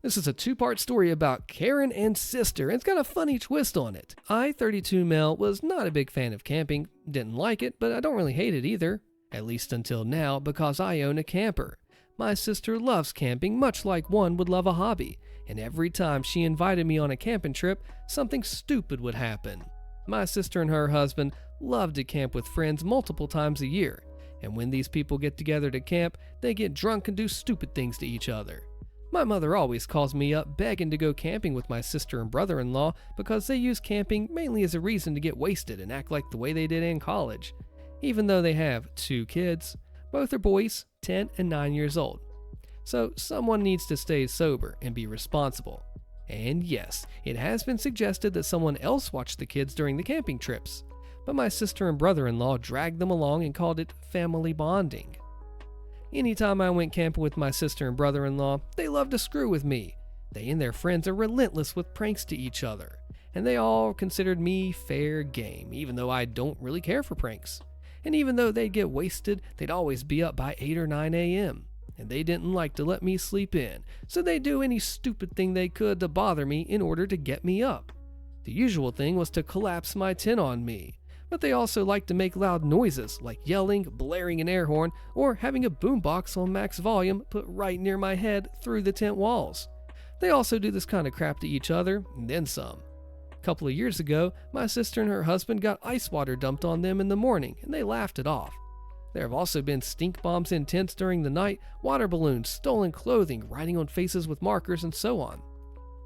This is a two-part story about Karen and sister, and it's got a funny twist on it. I, 32 male, was not a big fan of camping, didn't like it, but I don't really hate it either. At least until now, because I own a camper. My sister loves camping much like one would love a hobby, and every time she invited me on a camping trip, something stupid would happen. My sister and her husband love to camp with friends multiple times a year, and when these people get together to camp, they get drunk and do stupid things to each other. My mother always calls me up begging to go camping with my sister and brother-in-law because they use camping mainly as a reason to get wasted and act like the way they did in college. Even though they have 2 kids, both are boys, 10 and 9 years old. So someone needs to stay sober and be responsible. And yes, it has been suggested that someone else watch the kids during the camping trips, but my sister and brother-in-law dragged them along and called it family bonding. Anytime I went camping with my sister and brother-in-law, they loved to screw with me. They and their friends are relentless with pranks to each other, and they all considered me fair game, even though I don't really care for pranks. And even though they'd get wasted, they'd always be up by 8 or 9 a.m., and they didn't like to let me sleep in, so they'd do any stupid thing they could to bother me in order to get me up. The usual thing was to collapse my tent on me, but they also like to make loud noises like yelling, blaring an air horn, or having a boombox on max volume put right near my head through the tent walls. They also do this kind of crap to each other, and then some. A couple of years ago, my sister and her husband got ice water dumped on them in the morning, and they laughed it off. There have also been stink bombs in tents during the night, water balloons, stolen clothing, writing on faces with markers, and so on.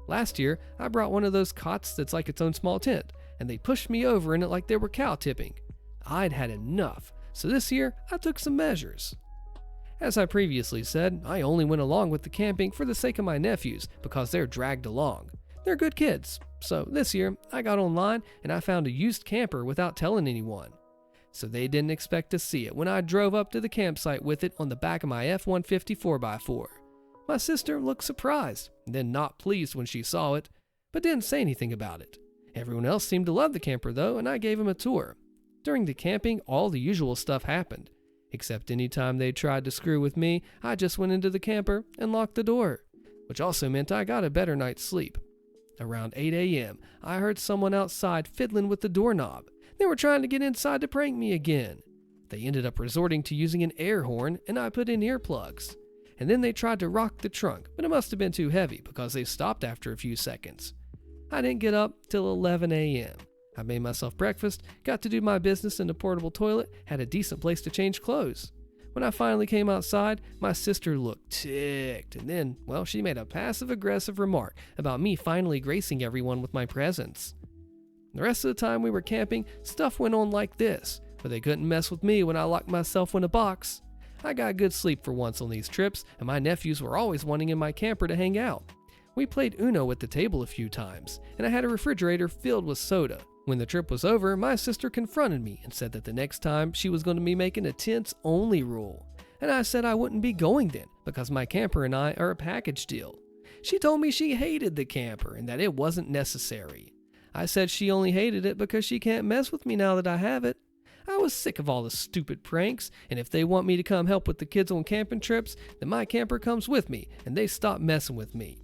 Last year, I brought one of those cots that's like its own small tent, and they pushed me over in it like they were cow tipping. I'd had enough, so this year I took some measures. As I previously said, I only went along with the camping for the sake of my nephews because they're dragged along. They're good kids, so this year I got online and I found a used camper without telling anyone. So they didn't expect to see it when I drove up to the campsite with it on the back of my F-150 4x4. My sister looked surprised, then not pleased when she saw it, but didn't say anything about it. Everyone else seemed to love the camper though, and I gave him a tour. During the camping, all the usual stuff happened. Except anytime they tried to screw with me, I just went into the camper and locked the door, which also meant I got a better night's sleep. Around 8 a.m., I heard someone outside fiddling with the doorknob. They were trying to get inside to prank me again. They ended up resorting to using an air horn, and I put in earplugs. And then they tried to rock the trunk, but it must have been too heavy because they stopped after a few seconds. I didn't get up till 11 a.m. I made myself breakfast, got to do my business in the portable toilet, had a decent place to change clothes. When I finally came outside, my sister looked ticked, and then, well, she made a passive-aggressive remark about me finally gracing everyone with my presence. The rest of the time we were camping, stuff went on like this, but they couldn't mess with me when I locked myself in a box. I got good sleep for once on these trips, and my nephews were always wanting in my camper to hang out. We played Uno at the table a few times, and I had a refrigerator filled with soda. When the trip was over, my sister confronted me and said that the next time she was going to be making a tents-only rule. And I said I wouldn't be going then, because my camper and I are a package deal. She told me she hated the camper and that it wasn't necessary. I said she only hated it because she can't mess with me now that I have it. I was sick of all the stupid pranks, and if they want me to come help with the kids on camping trips, then my camper comes with me, and they stop messing with me.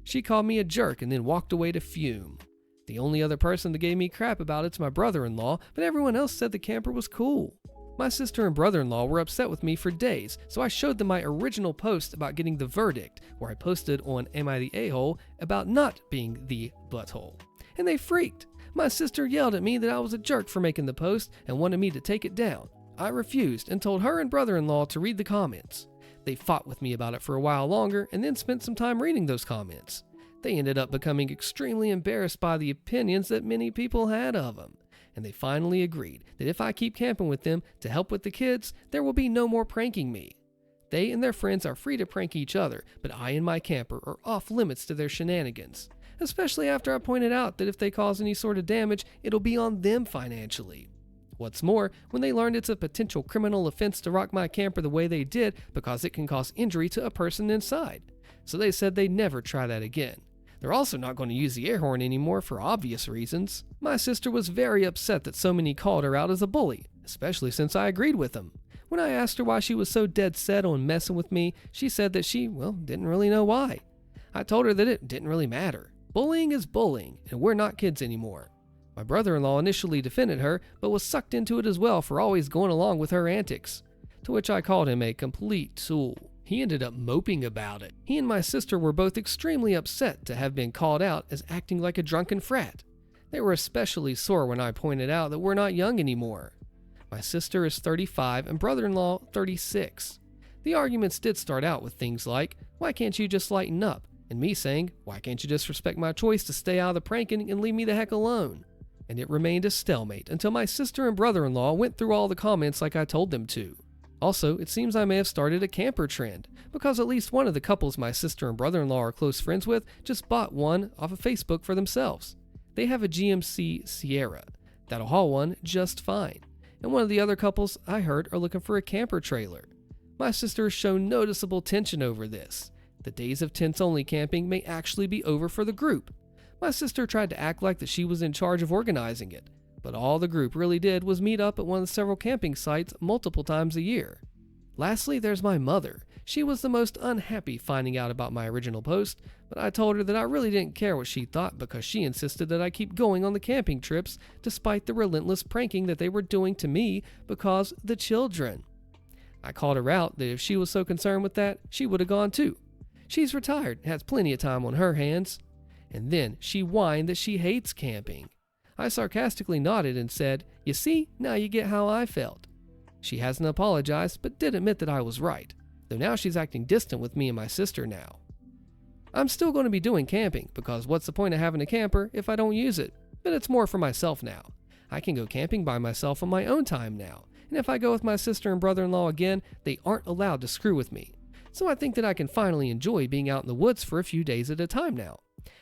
She called me a jerk and then walked away to fume. The only other person that gave me crap about it's my brother-in-law, but everyone else said the camper was cool. My sister and brother-in-law were upset with me for days, so I showed them my original post about getting the verdict, where I posted on Am I the A-hole about not being the butthole. And they freaked. My sister yelled at me that I was a jerk for making the post and wanted me to take it down. I refused and told her and brother-in-law to read the comments. They fought with me about it for a while longer and then spent some time reading those comments. They ended up becoming extremely embarrassed by the opinions that many people had of them. And they finally agreed that if I keep camping with them to help with the kids, there will be no more pranking me. They and their friends are free to prank each other, but I and my camper are off limits to their shenanigans. Especially after I pointed out that if they cause any sort of damage, it'll be on them financially. What's more, when they learned it's a potential criminal offense to rock my camper the way they did because it can cause injury to a person inside. So they said they'd never try that again. They're also not going to use the air horn anymore for obvious reasons. My sister was very upset that so many called her out as a bully, especially since I agreed with them. When I asked her why she was so dead set on messing with me, she said that she, didn't really know why. I told her that it didn't really matter. Bullying is bullying, and we're not kids anymore. My brother-in-law initially defended her, but was sucked into it as well for always going along with her antics, to which I called him a complete tool. He ended up moping about it. He and my sister were both extremely upset to have been called out as acting like a drunken frat. They were especially sore when I pointed out that we're not young anymore. My sister is 35 and brother-in-law 36. The arguments did start out with things like, "Why can't you just lighten up?" and me saying, "Why can't you just respect my choice to stay out of the pranking and leave me the heck alone?" And it remained a stalemate until my sister and brother-in-law went through all the comments like I told them to. Also, it seems I may have started a camper trend, because at least one of the couples my sister and brother-in-law are close friends with just bought one off of Facebook for themselves. They have a GMC Sierra that'll haul one just fine, and one of the other couples I heard are looking for a camper trailer. My sister has shown noticeable tension over this. The days of tents-only camping may actually be over for the group. My sister tried to act like that she was in charge of organizing it, but all the group really did was meet up at one of the several camping sites multiple times a year. Lastly, there's my mother. She was the most unhappy finding out about my original post, but I told her that I really didn't care what she thought because she insisted that I keep going on the camping trips despite the relentless pranking that they were doing to me because the children. I called her out that if she was so concerned with that, she would have gone too. She's retired and has plenty of time on her hands. And then she whined that she hates camping. I sarcastically nodded and said, "You see, now you get how I felt." She hasn't apologized, but did admit that I was right, though now she's acting distant with me and my sister now. I'm still going to be doing camping, because what's the point of having a camper if I don't use it? But it's more for myself now. I can go camping by myself on my own time now, and if I go with my sister and brother-in-law again, they aren't allowed to screw with me. So I think that I can finally enjoy being out in the woods for a few days at a time now.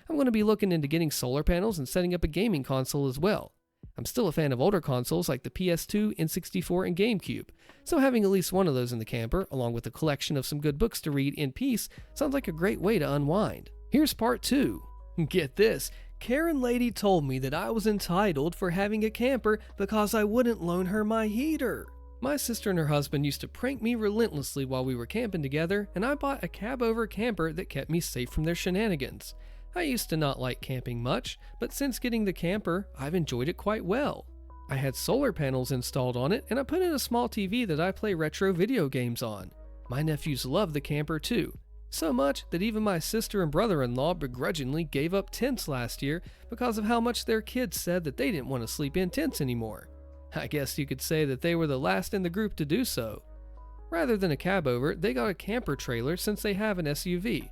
I'm going to be looking into getting solar panels and setting up a gaming console as well. I'm still a fan of older consoles like the PS2, N64, and GameCube, so having at least one of those in the camper, along with a collection of some good books to read in peace, sounds like a great way to unwind. Here's part 2. Get this, Karen lady told me that I was entitled for having a camper because I wouldn't loan her my heater. My sister and her husband used to prank me relentlessly while we were camping together, and I bought a cab-over camper that kept me safe from their shenanigans. I used to not like camping much, but since getting the camper, I've enjoyed it quite well. I had solar panels installed on it, and I put in a small TV that I play retro video games on. My nephews love the camper too, so much that even my sister and brother-in-law begrudgingly gave up tents last year because of how much their kids said that they didn't want to sleep in tents anymore. I guess you could say that they were the last in the group to do so. Rather than a cab over, they got a camper trailer since they have an SUV.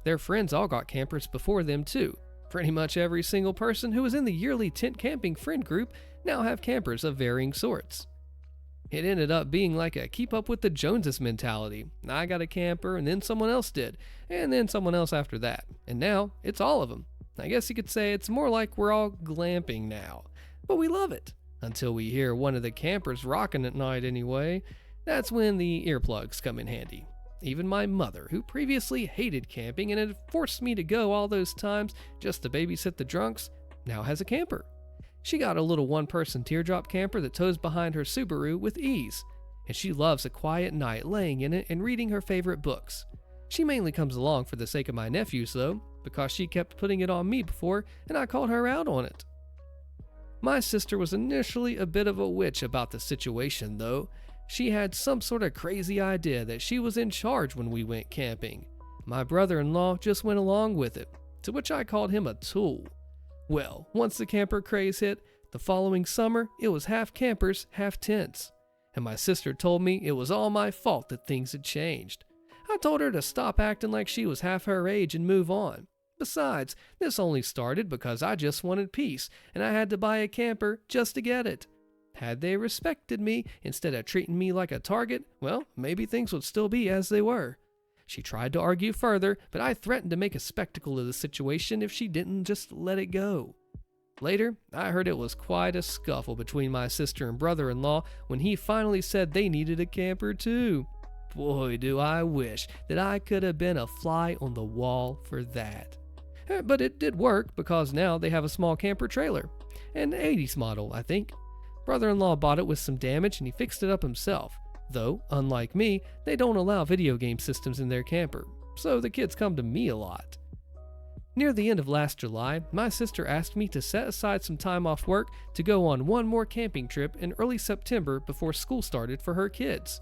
Their friends all got campers before them too. Pretty much every single person who was in the yearly tent camping friend group now have campers of varying sorts. It ended up being like a keep up with the Joneses mentality. I got a camper and then someone else did, and then someone else after that. And now it's all of them. I guess you could say it's more like we're all glamping now. But we love it. Until we hear one of the campers rocking at night anyway. That's when the earplugs come in handy. Even my mother, who previously hated camping and had forced me to go all those times just to babysit the drunks, now has a camper. She got a little one-person teardrop camper that tows behind her Subaru with ease, and she loves a quiet night laying in it and reading her favorite books. She mainly comes along for the sake of my nephews though, because she kept putting it on me before and I called her out on it. My sister was initially a bit of a witch about the situation though. She had some sort of crazy idea that she was in charge when we went camping. My brother-in-law just went along with it, to which I called him a tool. Well, once the camper craze hit, the following summer, it was half campers, half tents. And my sister told me it was all my fault that things had changed. I told her to stop acting like she was half her age and move on. Besides, this only started because I just wanted peace, and I had to buy a camper just to get it. Had they respected me instead of treating me like a target, well, maybe things would still be as they were. She tried to argue further, but I threatened to make a spectacle of the situation if she didn't just let it go. Later, I heard it was quite a scuffle between my sister and brother-in-law when he finally said they needed a camper too. Boy, do I wish that I could have been a fly on the wall for that. But it did work because now they have a small camper trailer, an 80s model, I think. Brother-in-law bought it with some damage and he fixed it up himself, though, unlike me, they don't allow video game systems in their camper, so the kids come to me a lot. Near the end of last July, my sister asked me to set aside some time off work to go on one more camping trip in early September before school started for her kids.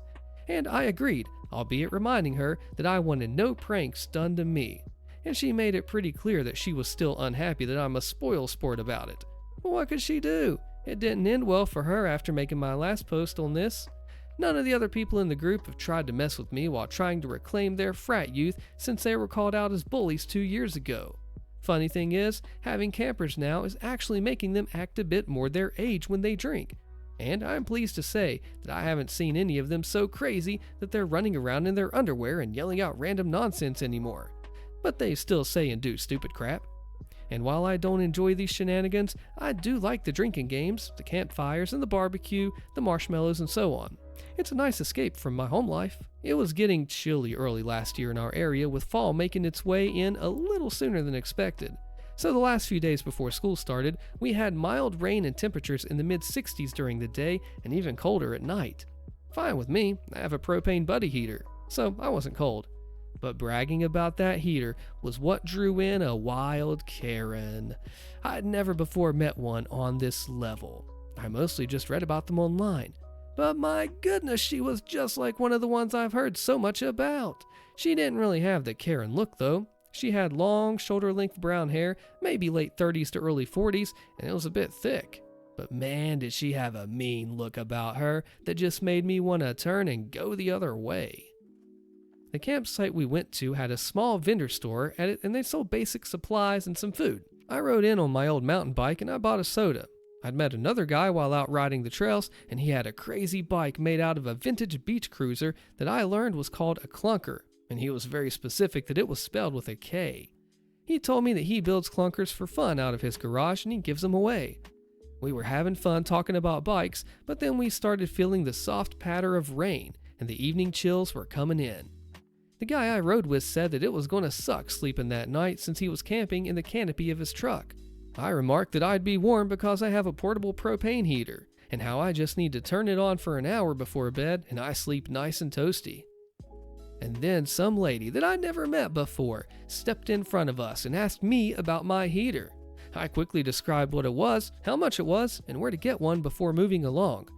And I agreed, albeit reminding her that I wanted no pranks done to me. And she made it pretty clear that she was still unhappy that I'm a spoil sport about it. But what could she do? It didn't end well for her after making my last post on this. None of the other people in the group have tried to mess with me while trying to reclaim their frat youth since they were called out as bullies 2 years ago. Funny thing is, having campers now is actually making them act a bit more their age when they drink. And I'm pleased to say that I haven't seen any of them so crazy that they're running around in their underwear and yelling out random nonsense anymore. But they still say and do stupid crap. And while I don't enjoy these shenanigans, I do like the drinking games, the campfires and the barbecue, the marshmallows and so on. It's a nice escape from my home life. It was getting chilly early last year in our area, with fall making its way in a little sooner than expected. So the last few days before school started, we had mild rain and temperatures in the mid-60s during the day and even colder at night. Fine with me, I have a propane buddy heater, so I wasn't cold. But bragging about that heater was what drew in a wild Karen. I'd never before met one on this level. I mostly just read about them online. But my goodness, she was just like one of the ones I've heard so much about. She didn't really have the Karen look though. She had long, shoulder-length brown hair, maybe late 30s to early 40s, and it was a bit thick. But man, did she have a mean look about her that just made me want to turn and go the other way. The campsite we went to had a small vendor store at it, and they sold basic supplies and some food. I rode in on my old mountain bike and I bought a soda. I'd met another guy while out riding the trails, and he had a crazy bike made out of a vintage beach cruiser that I learned was called a clunker, and he was very specific that it was spelled with a K. He told me that he builds clunkers for fun out of his garage and he gives them away. We were having fun talking about bikes, but then we started feeling the soft patter of rain, and the evening chills were coming in. The guy I rode with said that it was going to suck sleeping that night since he was camping in the canopy of his truck. I remarked that I'd be warm because I have a portable propane heater, and how I just need to turn it on for an hour before bed and I sleep nice and toasty. And then some lady that I never met before stepped in front of us and asked me about my heater. I quickly described what it was, how much it was, and where to get one before moving along.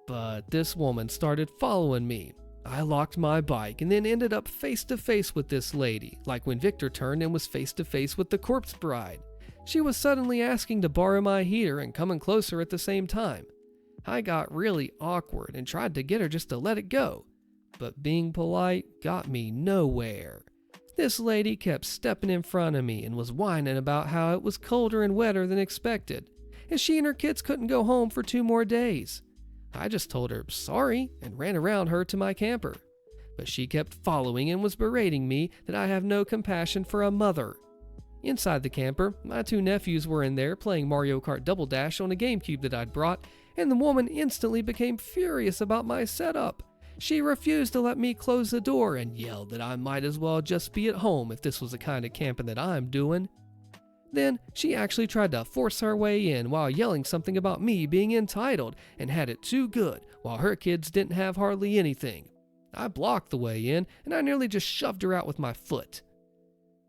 But this woman started following me. I locked my bike and then ended up face to face with this lady, like when Victor turned and was face to face with the corpse bride. She was suddenly asking to borrow my heater and coming closer at the same time. I got really awkward and tried to get her just to let it go, but being polite got me nowhere. This lady kept stepping in front of me and was whining about how it was colder and wetter than expected, and she and her kids couldn't go home for 2 more days. I just told her sorry and ran around her to my camper. But she kept following and was berating me that I have no compassion for a mother. Inside the camper, my 2 nephews were in there playing Mario Kart Double Dash on a GameCube that I'd brought, and the woman instantly became furious about my setup. She refused to let me close the door and yelled that I might as well just be at home if this was the kind of camping that I'm doing. Then she actually tried to force her way in while yelling something about me being entitled and had it too good while her kids didn't have hardly anything. I blocked the way in and I nearly just shoved her out with my foot.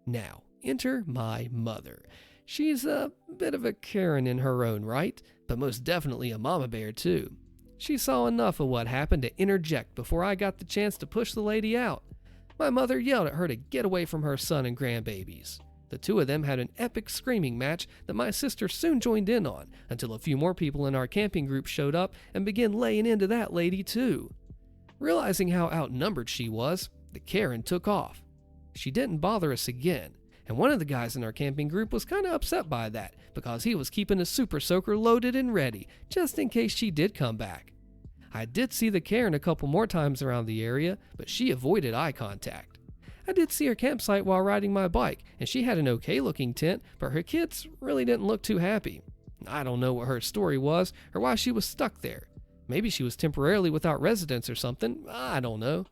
Now, enter my mother. She's a bit of a Karen in her own right, but most definitely a mama bear too. She saw enough of what happened to interject before I got the chance to push the lady out. My mother yelled at her to get away from her son and grandbabies. The 2 of them had an epic screaming match that my sister soon joined in on, until a few more people in our camping group showed up and began laying into that lady too. Realizing how outnumbered she was, the Karen took off. She didn't bother us again, and one of the guys in our camping group was kinda upset by that, because he was keeping a super soaker loaded and ready, just in case she did come back. I did see the Karen a couple more times around the area, but she avoided eye contact. I did see her campsite while riding my bike, and she had an okay looking tent, but her kids really didn't look too happy. I don't know what her story was, or why she was stuck there. Maybe she was temporarily without residence or something, I don't know.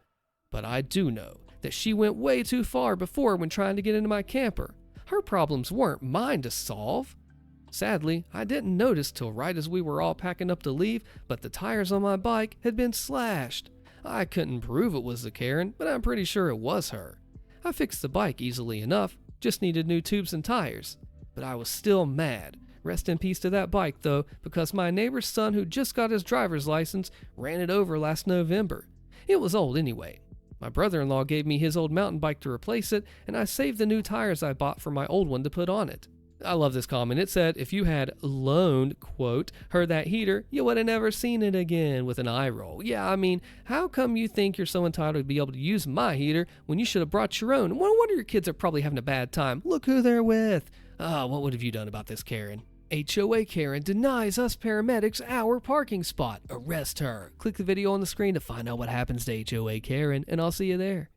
But I do know that she went way too far before when trying to get into my camper. Her problems weren't mine to solve. Sadly, I didn't notice till right as we were all packing up to leave, but the tires on my bike had been slashed. I couldn't prove it was the Karen, but I'm pretty sure it was her. I fixed the bike easily enough, just needed new tubes and tires. But I was still mad. Rest in peace to that bike though, because my neighbor's son who just got his driver's license ran it over last November. It was old anyway. My brother-in-law gave me his old mountain bike to replace it, and I saved the new tires I bought for my old one to put on it. I love this comment. It said, if you had loaned, quote, her that heater, you would have never seen it again, with an eye roll. Yeah, I mean, how come you think you're so entitled to be able to use my heater when you should have brought your own? No wonder your kids are probably having a bad time. Look who they're with. What would have you done about this, Karen? HOA Karen denies us paramedics our parking spot. Arrest her. Click the video on the screen to find out what happens to HOA Karen, and I'll see you there.